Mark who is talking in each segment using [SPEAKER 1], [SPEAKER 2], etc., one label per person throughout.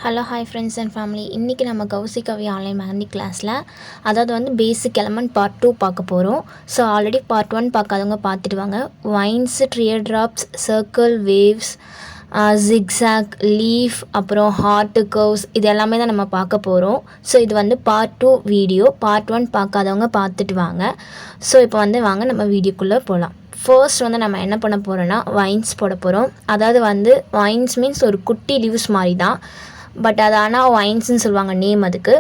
[SPEAKER 1] Hello hi friends and family. இன்றைக்கி நம்ம கௌசிகவி online mehndi கிளாஸில் அதாவது வந்து பேசிக் எலமெண்ட் பார்ட் 2 பார்க்க போகிறோம். ஸோ ஆல்ரெடி பார்ட் 1 பார்க்காதவங்க பார்த்துட்டு வாங்க. Vines, tear drops, circle, waves, zigzag, leaf, அப்புறம் ஹார்ட்டு, கர்வ்ஸ், இது எல்லாமே தான் நம்ம பார்க்க போகிறோம். ஸோ இது வந்து பார்ட் 2 வீடியோ. பார்ட் 1 பார்க்காதவங்க பார்த்துட்டு வாங்க. ஸோ இப்போ வந்து வாங்க நம்ம வீடியோக்குள்ளே போகலாம். ஃபர்ஸ்ட் வந்து நம்ம என்ன பண்ண போகிறோன்னா வைன்ஸ் போட போகிறோம். அதாவது வந்து வைன்ஸ் மீன்ஸ் ஒரு குட்டி லீவ்ஸ் மாதிரி தான், பட் அது ஆனால் வைன்ஸ்ன்னு சொல்லுவாங்க நேம் அதுக்கு.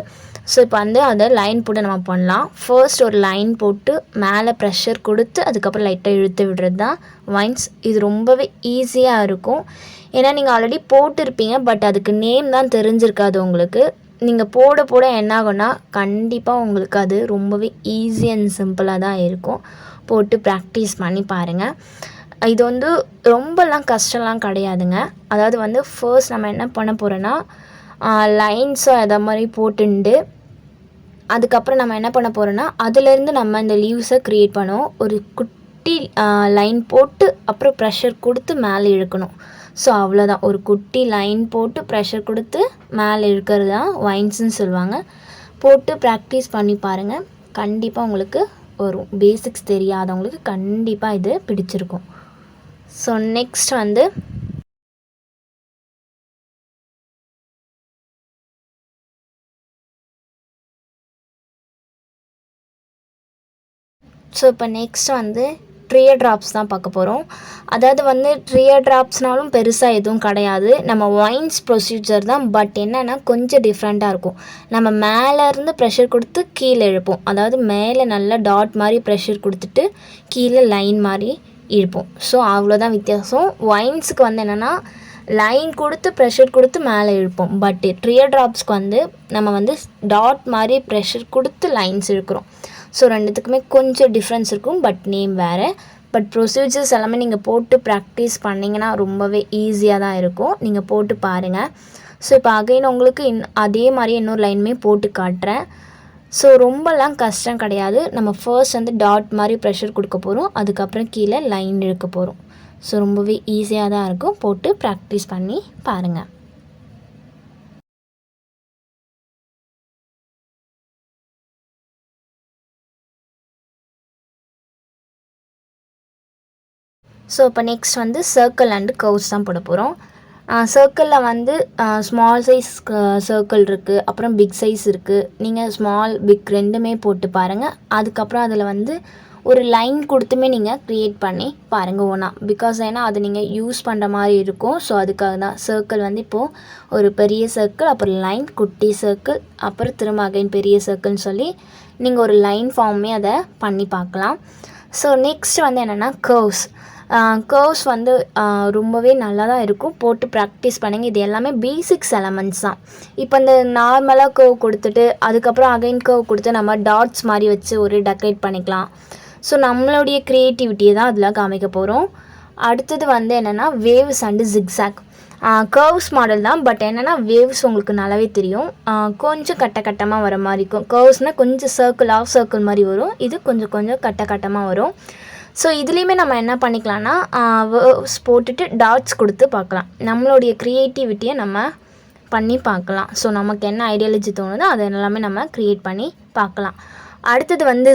[SPEAKER 1] ஸோ இப்போ வந்து அதை லைன் போட்டு நம்ம பண்ணலாம். ஃபர்ஸ்ட் ஒரு லைன் போட்டு மேலே ப்ரெஷர் கொடுத்து அதுக்கப்புறம் லைட்டாக இழுத்து விடுறது தான் வைன்ஸ். இது ரொம்பவே ஈஸியாக இருக்கும். ஏன்னா நீங்கள் ஆல்ரெடி போட்டிருப்பீங்க, பட் அதுக்கு நேம் தான் தெரிஞ்சிருக்காது உங்களுக்கு. நீங்கள் போட போட என்ன ஆகும்னா கண்டிப்பாக உங்களுக்கு அது ரொம்பவே ஈஸி அண்ட் சிம்பிளாக தான் இருக்கும். போட்டு ப்ராக்டிஸ் பண்ணி பாருங்கள். இது வந்து ரொம்பலாம் கஷ்டம்லாம் கிடையாதுங்க. அதாவது வந்து ஃபர்ஸ்ட் நம்ம என்ன பண்ண போகிறோன்னா லைன்ஸோ அதை மாதிரி போட்டுண்டு அதுக்கப்புறம் நம்ம என்ன பண்ண போகிறோன்னா அதுலேருந்து நம்ம இந்த லீவ்ஸை க்ரியேட் பண்ணுவோம். ஒரு குட்டி லைன் போட்டு அப்புறம் ப்ரெஷர் கொடுத்து மேலே இழுக்கணும். ஸோ அவ்வளோதான், ஒரு குட்டி லைன் போட்டு ப்ரெஷர் கொடுத்து மேலே இழுக்கிறது தான் வைன்ஸ்ன்னு சொல்லுவாங்க. போட்டு ப்ராக்டிஸ் பண்ணி பாருங்கள், கண்டிப்பாக உங்களுக்கு வரும். பேசிக்ஸ் தெரியாதவங்களுக்கு கண்டிப்பாக இது பிடிச்சிருக்கும். ஸோ நெக்ஸ்ட் வந்து இப்போ நெக்ஸ்ட் வந்து ட்ரியர் ட்ராப்ஸ் தான் பார்க்க போகிறோம். அதாவது வந்து ட்ரியர் ட்ராப்ஸ்னாலும் பெருசாக எதுவும் கிடையாது, நம்ம வைன்ஸ் ப்ரொசீஜர் தான். பட் என்னென்னா கொஞ்சம் டிஃப்ரெண்ட்டாக இருக்கும். நம்ம மேலேருந்து ப்ரெஷர் கொடுத்து கீழே இழுப்போம். அதாவது மேலே நல்லா டாட் மாதிரி ப்ரெஷர் கொடுத்துட்டு கீழே லைன் மாதிரி இழுப்போம். ஸோ அவ்வளோதான் வித்தியாசம். வைன்ஸுக்கு வந்து என்னென்னா லைன் கொடுத்து ப்ரெஷர் கொடுத்து மேலே இழுப்போம். பட் ட்ரியர் ட்ராப்ஸ்க்கு வந்து நம்ம வந்து டாட் மாதிரி ப்ரெஷர் கொடுத்து லைன்ஸ் இழுக்கிறோம். ஸோ ரெண்டுத்துக்குமே கொஞ்சம் டிஃப்ரென்ஸ் இருக்கும், பட் நேம் வேறு. பட் ப்ரொசீஜர்ஸ் எல்லாமே நீங்கள் போட்டு ப்ராக்டிஸ் பண்ணிங்கன்னா ரொம்பவே ஈஸியாக தான் இருக்கும். நீங்கள் போட்டு பாருங்கள். ஸோ இப்போ அகைன் உங்களுக்கு அதே மாதிரி இன்னொரு லைனுமே போட்டு காட்டுறேன். ஸோ ரொம்பலாம் கஷ்டம் கிடையாது. நம்ம ஃபர்ஸ்ட் வந்து டாட் மாதிரி ப்ரெஷர் கொடுக்க போகிறோம், அதுக்கப்புறம் கீழே லைன் இழுக்க போகிறோம். ஸோ ரொம்பவே ஈஸியாக தான் இருக்கும். போட்டு ப்ராக்டிஸ் பண்ணி பாருங்கள். ஸோ இப்போ நெக்ஸ்ட் வந்து சர்க்கிள் அண்டு கர்வ்ஸ் தான் போட போகிறோம். சர்க்கிளில் வந்து ஸ்மால் சைஸ் சர்க்கிள் இருக்குது, அப்புறம் பிக் சைஸ் இருக்குது. நீங்கள் ஸ்மால் பிக் ரெண்டுமே போட்டு பாருங்கள். அதுக்கப்புறம் அதில் வந்து ஒரு லைன் கொடுத்துமே நீங்கள் க்ரியேட் பண்ணி பாருங்கள் ஒன்றா. பிகாஸ் ஏன்னா அது நீங்கள் யூஸ் பண்ணுற மாதிரி இருக்கும். ஸோ அதுக்காக தான் சர்க்கிள் வந்து இப்போது ஒரு பெரிய சர்க்கிள், அப்புறம் லைன், குட்டி சர்க்கிள், அப்புறம் திரும்ப அகைன் பெரிய சர்க்கிள்னு சொல்லி நீங்கள் ஒரு லைன் ஃபார்மே அதை பண்ணி பார்க்கலாம். ஸோ நெக்ஸ்ட் வந்து என்னென்னா கர்வ்ஸ் வந்து ரொம்பவே நல்லா தான் இருக்கும். போட்டு ப்ராக்டிஸ் பண்ணுங்கள். இது எல்லாமே பேசிக்ஸ் எலமெண்ட்ஸ் தான். இப்போ இந்த நார்மலாக கர்வ் கொடுத்துட்டு அதுக்கப்புறம் அகைன் கர்வ் கொடுத்து நம்ம டாட்ஸ் மாதிரி வச்சு ஒரு டெக்கரேட் பண்ணிக்கலாம். ஸோ நம்மளுடைய க்ரியேட்டிவிட்டியை தான் அதில் காமிக்க போகிறோம். அடுத்தது வந்து என்னென்னா waves and zigzag. Curves model தான், பட் என்னென்னா வேவ்ஸ் உங்களுக்கு நல்லாவே தெரியும். கொஞ்சம் கட்டமாக வர மாதிரி இருக்கும். கர்வ்ஸ்னால் கொஞ்சம் சர்க்கிள், ஆஃப் சர்க்கிள் மாதிரி வரும். இது கொஞ்சம் கட்டமாக வரும். ஸோ இதுலேயுமே நம்ம என்ன பண்ணிக்கலாம்னா வேவ்ஸ் போட்டுட்டு டாட்ஸ் கொடுத்து பார்க்கலாம். நம்மளுடைய க்ரியேட்டிவிட்டியை நம்ம பண்ணி பார்க்கலாம். ஸோ நமக்கு என்ன ஐடியாலஜி தோணுதோ அதை எல்லாமே நம்ம க்ரியேட் பண்ணி பார்க்கலாம். அடுத்தது வந்து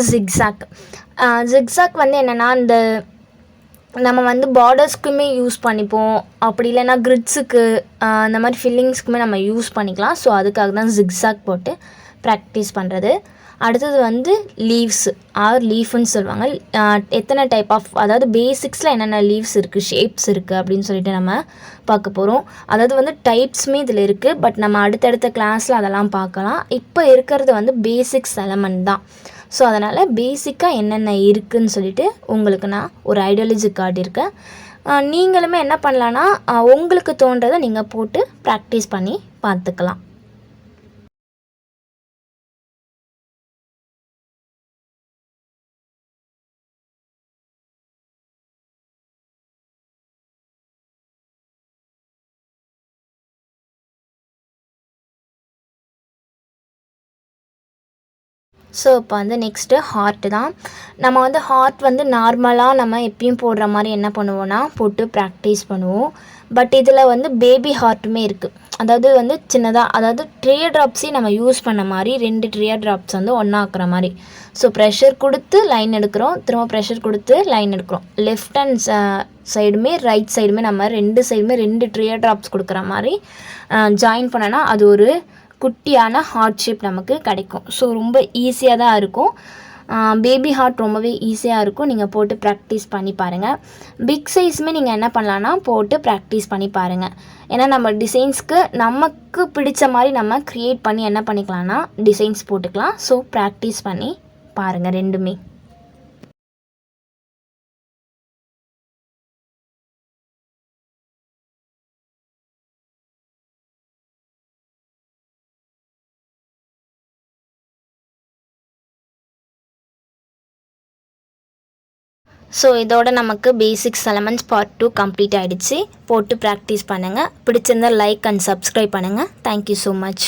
[SPEAKER 1] ஜிக்ஸாக் வந்து என்னென்னா இந்த நம்ம வந்து பார்டர்ஸ்க்குமே யூஸ் பண்ணிப்போம், அப்படி இல்லைன்னா கிரிட்ஸுக்கு அந்த மாதிரி ஃபில்லிங்ஸ்க்குமே நம்ம யூஸ் பண்ணிக்கலாம். ஸோ அதுக்காக தான் ஜிக்ஸாக் போட்டு ப்ராக்டிஸ் பண்ணுறது. அடுத்தது வந்து லீவ்ஸ் லீஃப்னு சொல்லுவாங்க. எத்தனை டைப் ஆஃப், அதாவது பேசிக்ஸில் என்னென்ன லீவ்ஸ் இருக்குது, ஷேப்ஸ் இருக்குது அப்படின்னு சொல்லிட்டு நம்ம பார்க்க போகிறோம். அதாவது வந்து டைப்ஸுமே இதில் இருக்குது, பட் நம்ம அடுத்தடுத்த கிளாஸில் அதெல்லாம் பார்க்கலாம். இப்போ இருக்கிறது வந்து பேசிக்ஸ் எலமெண்ட் தான். ஸோ அதனால் பேசிக்காக என்னென்ன இருக்குதுன்னு சொல்லிட்டு உங்களுக்கு நான் ஒரு ஐடியாலஜி காட்டியிருக்கேன். நீங்களுமே என்ன பண்ணலான்னா உங்களுக்கு தோன்றதை நீங்கள் போட்டு ப்ராக்டிஸ் பண்ணி பார்த்துக்கலாம். ஸோ இப்போ வந்து நெக்ஸ்ட்டு ஹார்ட்டு தான். நம்ம வந்து ஹார்ட் வந்து நார்மலாக நம்ம எப்பயும் போடுற மாதிரி என்ன பண்ணுவோன்னா போட்டு ப்ராக்டிஸ் பண்ணுவோம். பட் இதில் வந்து பேபி ஹார்ட்டுமே இருக்குது. அதாவது வந்து சின்னதாக, அதாவது ட்ரியர் ட்ராப்ஸே நம்ம யூஸ் பண்ண மாதிரி 2 ட்ரியர் ட்ராப்ஸ் வந்து ஒன்றா ஆக்குற மாதிரி. ஸோ ப்ரெஷர் கொடுத்து லைன் எடுக்கிறோம், திரும்ப ப்ரெஷர் கொடுத்து லைன் எடுக்கிறோம். லெஃப்ட் அண்ட் சைடுமே ரைட் சைடுமே நம்ம 2 சைடுமே 2 ட்ரியர் ட்ராப்ஸ் கொடுக்குற மாதிரி ஜாயின் பண்ணனா அது ஒரு குட்டியான ஹார்ட் ஷேப் நமக்கு கிடைக்கும். ஸோ ரொம்ப ஈஸியாக தான் இருக்கும். பேபி ஹார்ட் ரொம்பவே ஈஸியாக இருக்கும். நீங்கள் போட்டு ப்ராக்டிஸ் பண்ணி பாருங்கள். பிக் சைஸுமே நீங்கள் என்ன பண்ணலான்னா போட்டு ப்ராக்டிஸ் பண்ணி பாருங்கள். ஏன்னா நம்ம டிசைன்ஸ்க்கு நமக்கு பிடிச்ச மாதிரி நம்ம க்ரியேட் பண்ணி என்ன பண்ணிக்கலாம்னா டிசைன்ஸ் போட்டுக்கலாம். ஸோ ப்ராக்டிஸ் பண்ணி பாருங்கள் ரெண்டுமே. ஸோ இதோட நமக்கு பேசிக்ஸ் எலமெண்ட்ஸ் பார்ட் 2 கம்ப்ளீட் ஆகிடுச்சு. போட்டு ப்ராக்டிஸ் பண்ணுங்கள். பிடிச்சிருந்தால் லைக் அண்ட் சப்ஸ்கிரைப் பண்ணுங்கள். Thank you so much.